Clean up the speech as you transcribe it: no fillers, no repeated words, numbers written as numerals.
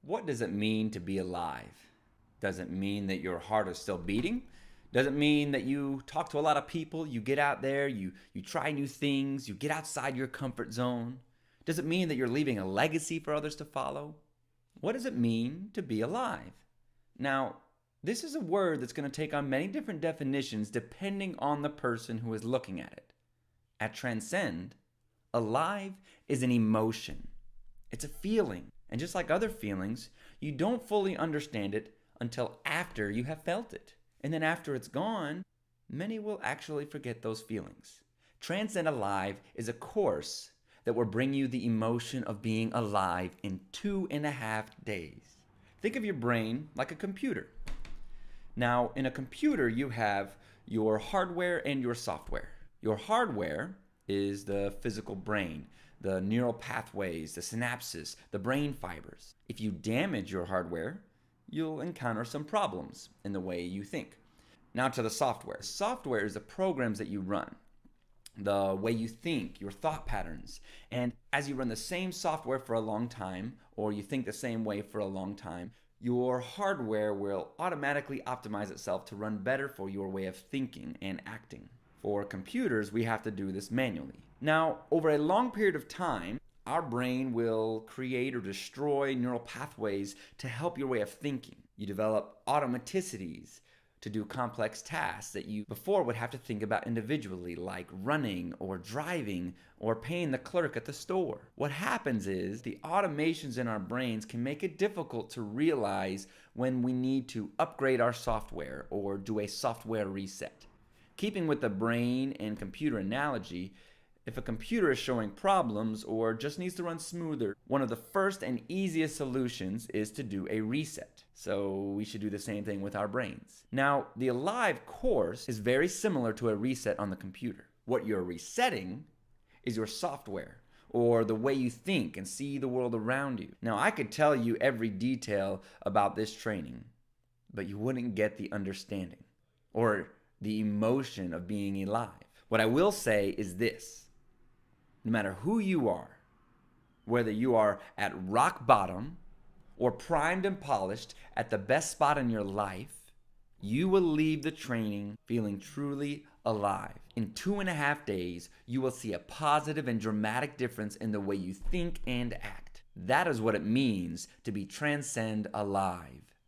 What does it mean to be alive? Does it mean that your heart is still beating? Does it mean that you talk to a lot of people, you get out there, you try new things, you get outside your comfort zone? Does it mean that you're leaving a legacy for others to follow? What does it mean to be alive? Now, this is a word that's going to take on many different definitions depending on the person who is looking at it. At Transcend, alive is an emotion. It's a feeling. And just like other feelings, you don't fully understand it until after you have felt it. And then after it's gone, many will actually forget those feelings. Transcend Alive is a course that will bring you the emotion of being alive in 2.5 days. Think of your brain like a computer. Now, in a computer, you have your hardware and your software. Your hardware is the physical brain, the neural pathways, the synapses, the brain fibers. If you damage your hardware, you'll encounter some problems in the way you think. Now to the software. Software is the programs that you run, the way you think, your thought patterns. And as you run the same software for a long time, or you think the same way for a long time, your hardware will automatically optimize itself to run better for your way of thinking and acting. For computers, we have to do this manually. Now, over a long period of time, our brain will create or destroy neural pathways to help your way of thinking. You develop automaticities to do complex tasks that you before would have to think about individually, like running or driving or paying the clerk at the store. What happens is the automations in our brains can make it difficult to realize when we need to upgrade our software or do a software reset. Keeping with the brain and computer analogy, if a computer is showing problems or just needs to run smoother, one of the first and easiest solutions is to do a reset. So we should do the same thing with our brains. Now, the Alive course is very similar to a reset on the computer. What you're resetting is your software, or the way you think and see the world around you. Now, I could tell you every detail about this training, but you wouldn't get the understanding or the emotion of being alive. What I will say is this: no matter who you are, whether you are at rock bottom or primed and polished at the best spot in your life, you will leave the training feeling truly alive. In 2.5 days, you will see a positive and dramatic difference in the way you think and act. That is what it means to be Transcend Alive.